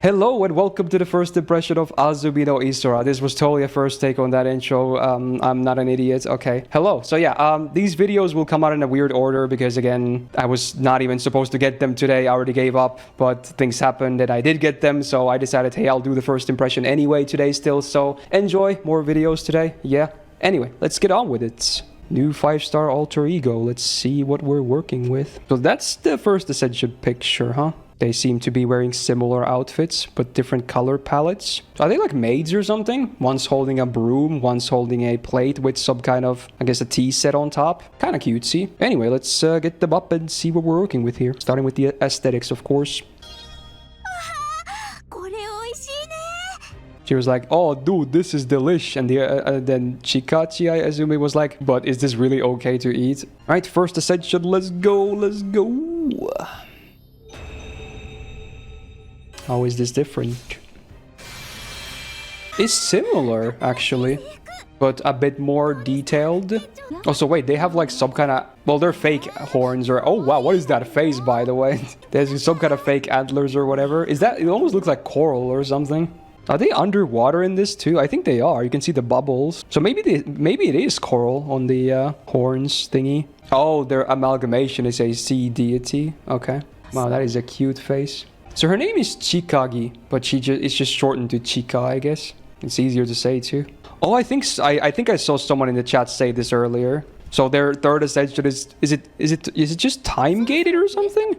Hello and welcome to the first impression of Azumi no Isora. This was totally a first take on that intro. I'm not an idiot. Okay. Hello. So yeah, these videos will come out in a weird order because again, I was not even supposed to get them today. I already gave up, but things happened and I did get them. So I decided, hey, I'll do the first impression anyway today still. So enjoy more videos today. Yeah. Anyway, let's get on with it. New 5-star alter ego. Let's see what we're working with. So that's the first Ascension picture, huh? They seem to be wearing similar outfits, but different color palettes. Are they like maids or something? One's holding a broom, one's holding a plate with some kind of, I guess, a tea set on top. Kind of cutesy. Anyway, let's get them up and see what we're working with here. Starting with the aesthetics, of course. She was like, oh, dude, this is delish. And then Chikachi, I assume it was like, but is this really okay to eat? All right, first Ascension, let's go, let's go. How is this different? It's similar, actually, but a bit more detailed. Also, wait, they have like some kind of... Well, they're fake horns or... Oh, wow, what is that face, by the way? There's some kind of fake antlers or whatever. Is that... It almost looks like coral or something. Are they underwater in this too? I think they are. You can see the bubbles. So maybe it is coral on the horns thingy. Oh, their amalgamation is a sea deity. Okay. Wow, that is a cute face. So her name is Chikagi, but it's just shortened to Chika, I guess. It's easier to say too. Oh, I think I saw someone in the chat say this earlier. So their third ascension is it just time gated or something?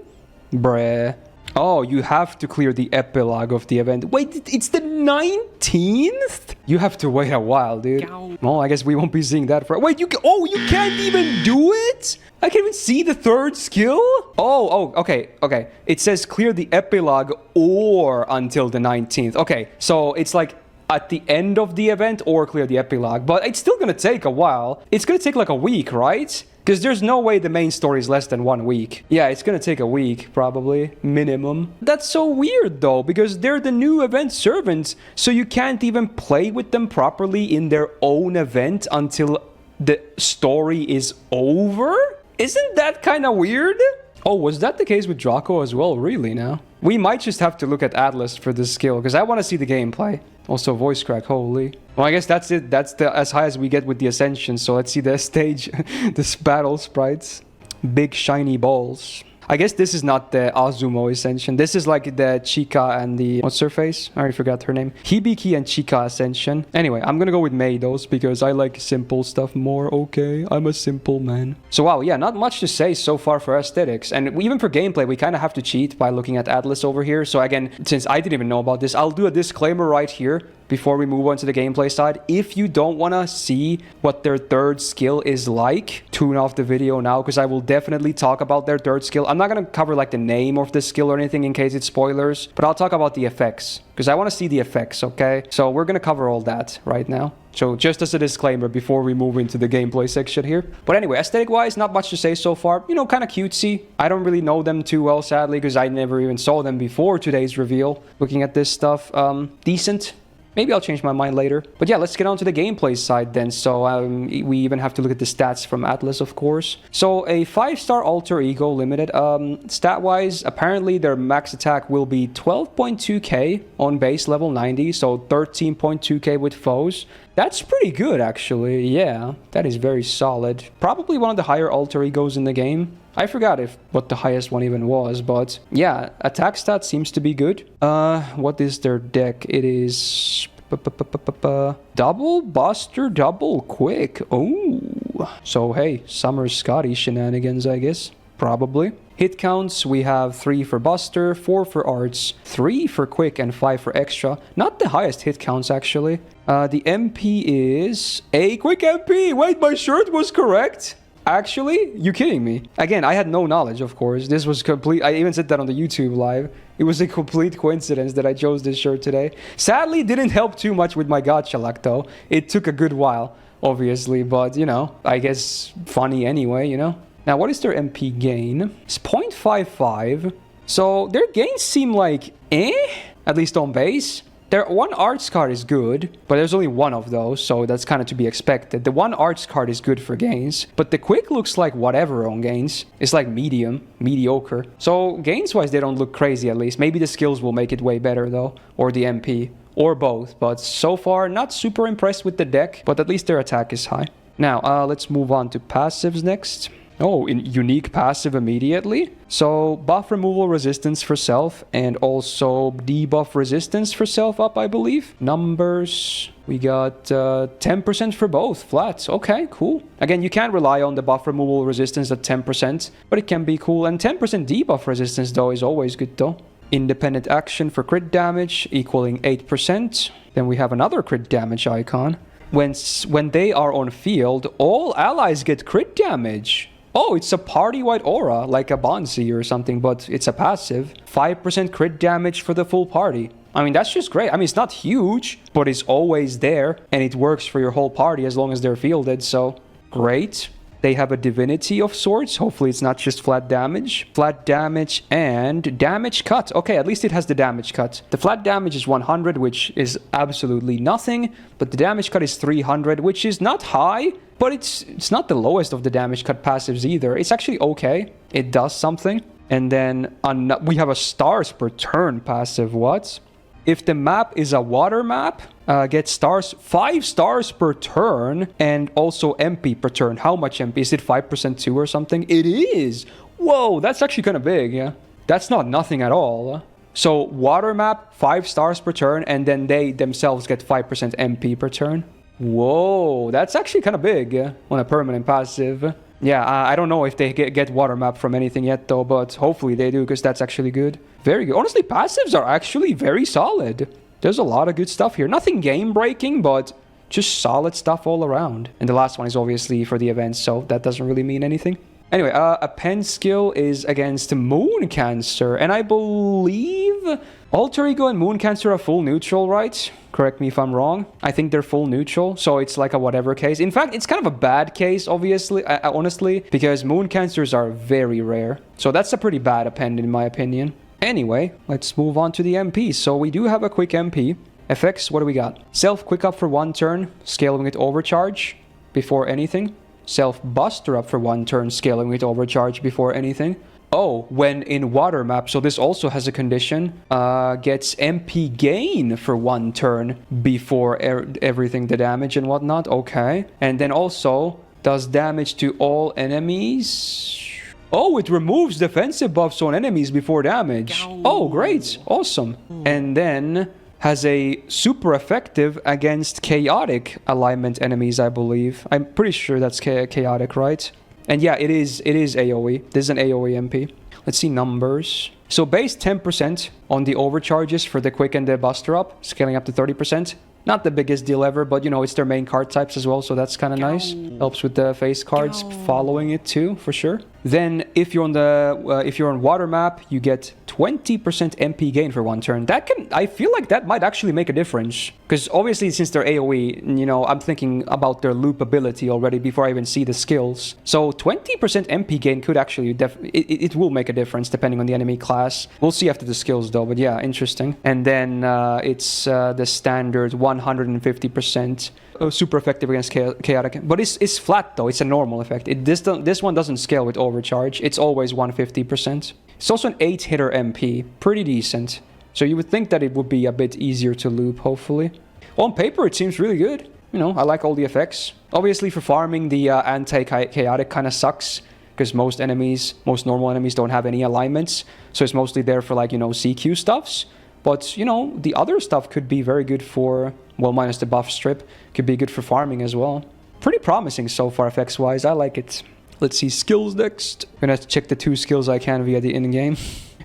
Bruh. Oh, you have to clear the epilogue of the event. Wait, it's the 19th? You have to wait a while, dude. Well, I guess we won't be seeing that for... Wait, you can't even do it? I can't even see the third skill? Oh, okay. It says clear the epilogue or until the 19th. Okay, so it's like at the end of the event or clear the epilogue. But it's still gonna take a while. It's gonna take like a week, right? Because there's no way the main story is less than 1 week. Yeah, it's gonna take a week, probably. Minimum. That's so weird, though, because they're the new event servants, so you can't even play with them properly in their own event until the story is over? Isn't that kind of weird? Oh, was that the case with Draco as well? Really, now? We might just have to look at Atlas for this skill, because I want to see the gameplay. Also, voice crack, holy. Well, I guess that's it. That's as high as we get with the Ascension. So let's see the stage, this battle sprites. Big shiny balls. I guess this is not the Azumi Ascension. This is like the Chika and the... What's her face? I already forgot her name. Hibiki and Chika Ascension. Anyway, I'm gonna go with Meidos because I like simple stuff more. Okay, I'm a simple man. So wow, yeah, not much to say so far for aesthetics. And even for gameplay, we kind of have to cheat by looking at Atlas over here. So again, since I didn't even know about this, I'll do a disclaimer right here before we move on to the gameplay side. If you don't want to see what their third skill is like, tune off the video now, because I will definitely talk about their third skill. I'm not going to cover like the name of the skill or anything in case it's spoilers, but I'll talk about the effects, because I want to see the effects, okay? So we're going to cover all that right now. So just as a disclaimer before we move into the gameplay section here. But anyway, aesthetic-wise, not much to say so far. You know, kind of cutesy. I don't really know them too well, sadly, because I never even saw them before today's reveal. Looking at this stuff, decent. Maybe I'll change my mind later. But yeah, let's get on to the gameplay side then. So we even have to look at the stats from Atlas, of course. So a 5-star alter ego limited. Stat-wise, apparently their max attack will be 12.2k on base level 90. So 13.2k with foes. That's pretty good, actually. Yeah, that is very solid. Probably one of the higher alter egos in the game. I forgot what the highest one even was, but yeah, attack stat seems to be good. What is their deck? It is double buster, double quick. Oh, so hey, Summer Scotty shenanigans, I guess. Probably. Hit counts, we have 3 for Buster, 4 for Arts, 3 for Quick, and 5 for Extra. Not the highest hit counts, actually. The MP is a Quick MP. Wait, my shirt was correct? Actually? You kidding me? Again, I had no knowledge, of course. This was complete. I even said that on the YouTube live. It was a complete coincidence that I chose this shirt today. Sadly, didn't help too much with my gacha luck, though. It took a good while, obviously, but, you know, I guess funny anyway, you know? Now, what is their MP gain? It's 0.55. So their gains seem like at least on base. Their one arts card is good, but there's only one of those, so that's kind of to be expected. The one arts card is good for Gains, but the quick looks like whatever on Gains. It's like mediocre. So Gains-wise, they don't look crazy at least. Maybe the skills will make it way better though, or the MP, or both. But so far, not super impressed with the deck, but at least their attack is high. Now, let's move on to passives next. Oh, unique passive immediately. So buff removal resistance for self and also debuff resistance for self up, I believe. Numbers, we got 10% for both, flat. Okay, cool. Again, you can't rely on the buff removal resistance at 10%, but it can be cool. And 10% debuff resistance though is always good though. Independent action for crit damage equaling 8%. Then we have another crit damage icon. When they are on field, all allies get crit damage. Oh, it's a party-wide aura, like a Bonzi or something, but it's a passive. 5% crit damage for the full party. I mean, that's just great. I mean, it's not huge, but it's always there, and it works for your whole party as long as they're fielded, so great. They have a divinity of sorts. Hopefully it's not just flat damage. Flat damage and damage cut. Okay, at least it has the damage cut. The flat damage is 100, which is absolutely nothing. But the damage cut is 300, which is not high. But it's not the lowest of the damage cut passives either. It's actually okay. It does something. And then we have a stars per turn passive. What? If the map is a water map, get stars, 5 stars per turn, and also MP per turn. How much MP? Is it 5% too or something? It is! Whoa, that's actually kind of big, yeah. That's not nothing at all. So, water map, 5 stars per turn, and then they themselves get 5% MP per turn. Whoa, that's actually kind of big, yeah, on a permanent passive. Yeah, I don't know if they get water map from anything yet though, but hopefully they do, because that's actually good. Very good. Honestly, passives are actually very solid. There's a lot of good stuff here. Nothing game-breaking, but just solid stuff all around. And the last one is obviously for the events, so that doesn't really mean anything. Anyway, Append skill is against Moon Cancer, and I believe Alter Ego and Moon Cancer are full neutral, right? Correct me if I'm wrong. I think they're full neutral, so it's like a whatever case. In fact, it's kind of a bad case, obviously, honestly, because Moon Cancers are very rare. So that's a pretty bad Append in my opinion. Anyway, let's move on to the MP. So we do have a quick MP. Effects, what do we got? Self quick up for 1 turn, scaling with overcharge before anything. Self buster up for 1 turn, scaling with overcharge before anything. Oh, when in water map, so this also has a condition, gets MP gain for 1 turn before everything, the damage and whatnot. Okay. And then also does damage to all enemies. Oh, it removes defensive buffs on enemies before damage. Oh, great. Awesome. And then has a super effective against chaotic alignment enemies, I believe. I'm pretty sure that's chaotic, right? And yeah, it is AoE. This is an AoE MP. Let's see numbers. So base 10% on the overcharges for the quick and the buster up, scaling up to 30%. Not the biggest deal ever, but you know, it's their main card types as well, so that's kind of nice. Helps with the face cards following it too, for sure. Then if you're on water map, you get 20% MP gain for 1 turn. I feel like that might actually make a difference. Because obviously since they're AoE, you know, I'm thinking about their loop ability already before I even see the skills. So 20% MP gain could actually, it will make a difference depending on the enemy class. We'll see after the skills though, but yeah, interesting. And then it's the standard 150%. Super effective against chaotic, but it's flat though. It's a normal effect. This one doesn't scale with overcharge. It's always 150%. It's also an 8-hitter MP, pretty decent. So you would think that it would be a bit easier to loop, hopefully. On paper, it seems really good. You know, I like all the effects. Obviously, for farming, the anti-chaotic kind of sucks because most normal enemies don't have any alignments. So it's mostly there for like, you know, CQ stuffs. But, you know, the other stuff could be very good for, well, minus the buff strip, could be good for farming as well. Pretty promising so far, effects-wise. I like it. Let's see skills next. I'm gonna have to check the 2 skills I can via the in-game,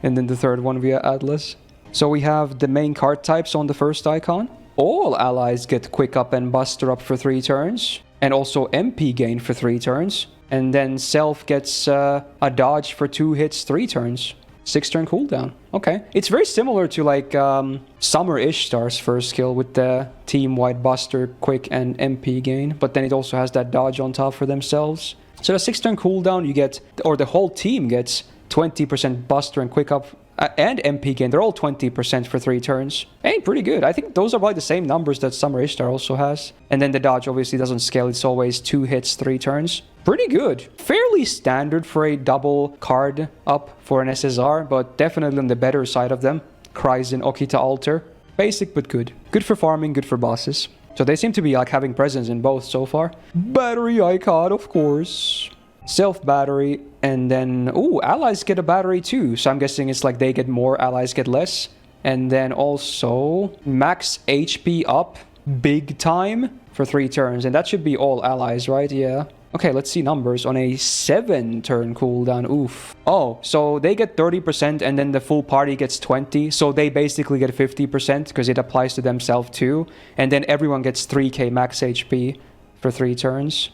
and then the 3rd one via Atlas. So we have the main card types on the first icon. All allies get quick up and buster up for 3 turns, and also MP gain for 3 turns. And then self gets a dodge for 2 hits 3 turns. 6-turn cooldown. Okay. It's very similar to like Summer Ishtar's first skill with the team-wide buster, quick, and MP gain. But then it also has that dodge on top for themselves. So the 6-turn cooldown you get, or the whole team gets 20% buster and quick up and MP gain. They're all 20% for 3 turns. Ain't pretty good. I think those are probably the same numbers that Summer Ishtar also has. And then the dodge obviously doesn't scale. It's always 2 hits, 3 turns. Pretty good. Fairly standard for a double card up for an SSR, but definitely on the better side of them. Cries in Okita Altar. Basic but good. Good for farming, good for bosses. So they seem to be like having presence in both so far. Battery icon, of course. Self battery, and then allies get a battery too, so I'm guessing it's like they get more, allies get less. And then also max HP up big time for 3 turns, and that should be all allies, right? Yeah. Okay, let's see numbers on a 7 turn cooldown. Oof. Oh, so they get 30% and then the full party gets 20, so they basically get 50% because it applies to themselves too, and then everyone gets 3k max HP for 3 turns.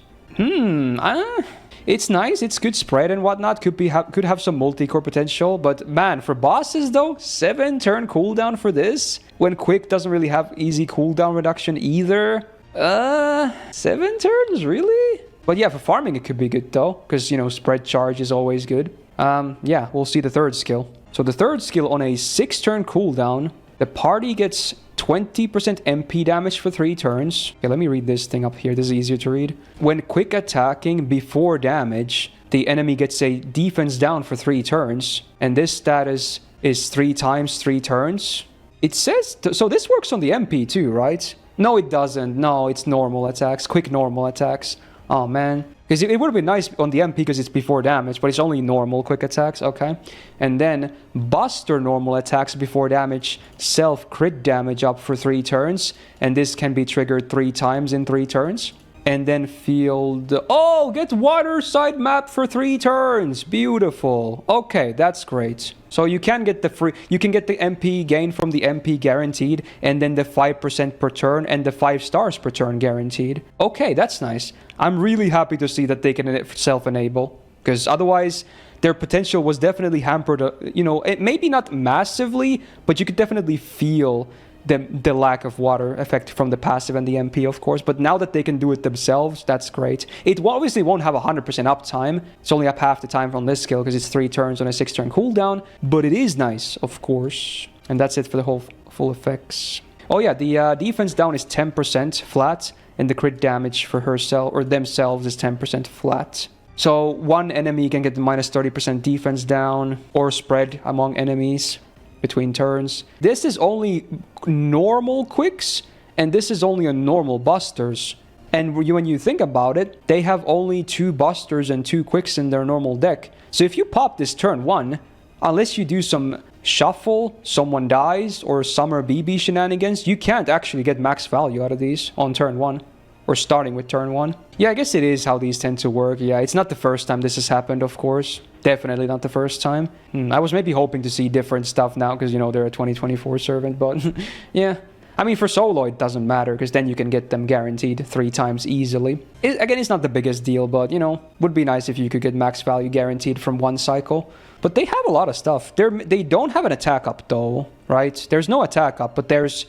It's nice, it's good spread and whatnot, could have some multi-core potential, but man, for bosses though, 7 turn cooldown for this, when Quick doesn't really have easy cooldown reduction either. 7 turns, really? But yeah, for farming it could be good though, because, you know, spread charge is always good. Yeah, we'll see the third skill. So the third skill on a 6 turn cooldown, the party gets 20% MP damage for 3 turns. Okay, let me read this thing up here. This is easier to read. When quick attacking before damage, the enemy gets a defense down for 3 turns. And this status is 3 times 3 turns. It says... So this works on the MP too, right? No, it doesn't. No, it's normal attacks. Quick normal attacks. Oh, man. Because it would have been nice on the MP because it's before damage, but it's only normal quick attacks, okay. And then Buster normal attacks before damage, self crit damage up for 3 turns, and this can be triggered 3 times in 3 turns. And then field... Oh, get water side map for 3 turns. Beautiful. Okay, that's great. So you can get the MP gain from the MP guaranteed, and then the 5% per turn and the 5 stars per turn guaranteed. Okay, that's nice. I'm really happy to see that they can self-enable, because otherwise their potential was definitely hampered, you know, maybe not massively, but you could definitely feel the lack of water effect from the passive and the MP, of course. But now that they can do it themselves, that's great. It obviously won't have 100% uptime. It's only up half the time from this skill because it's 3 turns on a 6 turn cooldown. But it is nice, of course. And that's it for the whole full effects. Oh yeah, the defense down is 10% flat, and the crit damage for herself or themselves is 10% flat. So one enemy can get the minus 30% defense down or spread among enemies between turns. This is only normal quicks, and this is only a normal busters. And when you think about it, they have only 2 busters and 2 quicks in their normal deck. So if you pop this turn 1, unless you do some shuffle, someone dies, or summer BB shenanigans, you can't actually get max value out of these on turn 1. Or starting with turn 1. Yeah, I guess it is how these tend to work. Yeah, it's not the first time this has happened, of course. Definitely not the first time. I was maybe hoping to see different stuff now because, you know, they're a 2024 servant, but yeah. I mean, for solo, it doesn't matter because then you can get them guaranteed 3 times easily. Again, it's not the biggest deal, but, you know, would be nice if you could get max value guaranteed from 1 cycle. But they have a lot of stuff. They don't have an attack up, though, right? There's no attack up, but there's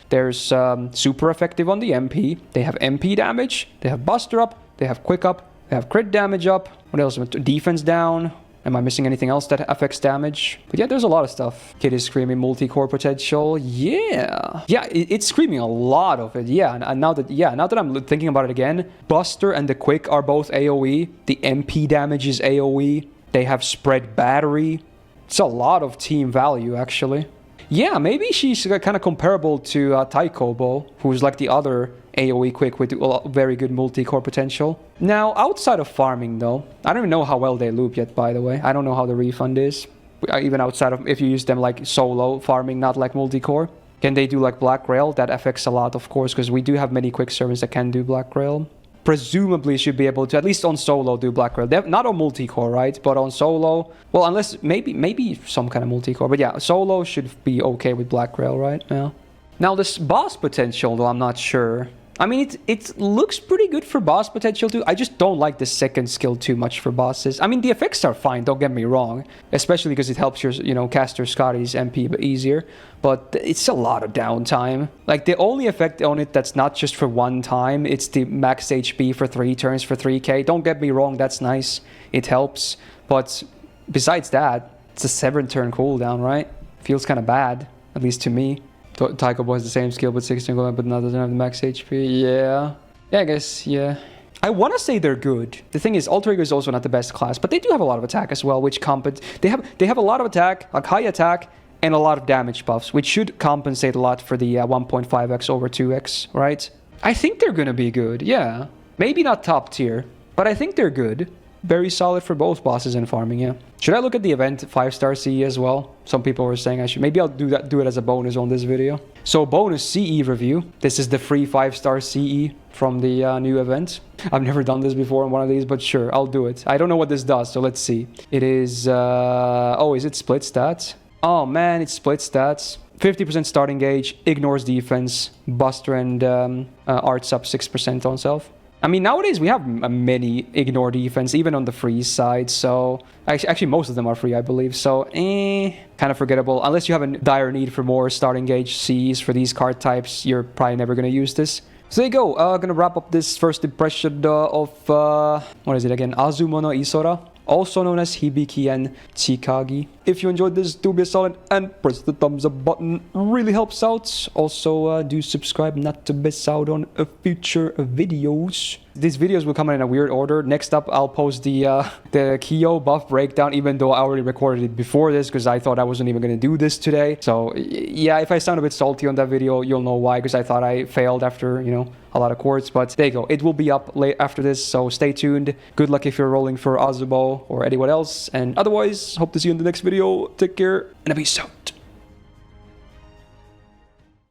super effective on the MP. They have MP damage. They have buster up. They have quick up. They have crit damage up. What else? Defense down. Am I missing anything else that affects damage? But yeah, there's a lot of stuff. Kid is screaming multi-core potential. Yeah. Yeah, it's screaming a lot of it. Yeah, and now that I'm thinking about it again, Buster and the Quick are both AoE. The MP damage is AoE. They have spread battery. It's a lot of team value, actually. Yeah, maybe she's kind of comparable to Taikobo, who's like the other AoE quick with very good multi-core potential. Now, outside of farming, though, I don't even know how well they loop yet, by the way. I don't know how the refund is. Even outside of, if you use them like solo farming, not like multi-core. Can they do like Black Rail? That affects a lot, of course, because we do have many quick servants that can do Black Rail. Presumably should be able to, at least on solo, do Black Rail. Not on multi-core, right? But on solo, well, unless maybe some kind of multi-core. But yeah, solo should be okay with Black Rail, right? Yeah. Now, this boss potential, though, I'm not sure. I mean, it looks pretty good for boss potential too. I just don't like the second skill too much for bosses. I mean, the effects are fine, don't get me wrong. Especially because it helps your, you know, caster Scotty's MP easier. But it's a lot of downtime. Like, the only effect on it that's not just for 1 time, it's the max HP for 3 turns for 3k. Don't get me wrong, that's nice. It helps. But besides that, it's a 7 turn cooldown, right? Feels kind of bad, at least to me. Taikobo has the same skill but 16 gold, but not doesn't have the max HP. Yeah. Yeah, I guess, yeah. I want to say they're good. The thing is, Alter Ego is also not the best class, but they do have a lot of attack as well, which they have a lot of attack, like high attack, and a lot of damage buffs, which should compensate a lot for the 1.5x over 2x, right? I think they're gonna be good, yeah. Maybe not top tier, but I think they're good. Very solid for both bosses and farming, yeah. Should I look at the event 5-star CE as well? Some people were saying I should. Maybe I'll do it as a bonus on this video. So bonus CE review. This is the free 5-star CE from the new event. I've never done this before on one of these, but sure, I'll do it. I don't know what this does, so let's see. It is, oh, is it split stats? Oh man, it's split stats. 50% starting gauge, ignores defense, Buster and arts up 6% on self. I mean, nowadays we have many ignore defense, even on the free side, so... Actually, most of them are free, I believe, so kind of forgettable. Unless you have a dire need for more starting gauge Cs for these card types, you're probably never going to use this. So there you go, gonna wrap up this first impression of, what is it again? Azumi no Isora, also known as Hibiki and Chikagi. If you enjoyed this, do be solid and press the thumbs up button, really helps out. Also, do subscribe not to miss out on future videos. These videos will come in a weird order. Next up, I'll post the Kyo buff breakdown, even though I already recorded it before this, because I thought I wasn't even going to do this today. So, yeah, if I sound a bit salty on that video, you'll know why, because I thought I failed after, you know, a lot of quartz. But there you go. It will be up late after this, so stay tuned. Good luck if you're rolling for Azumi or anyone else. And otherwise, hope to see you in the next video. Take care, and peace out.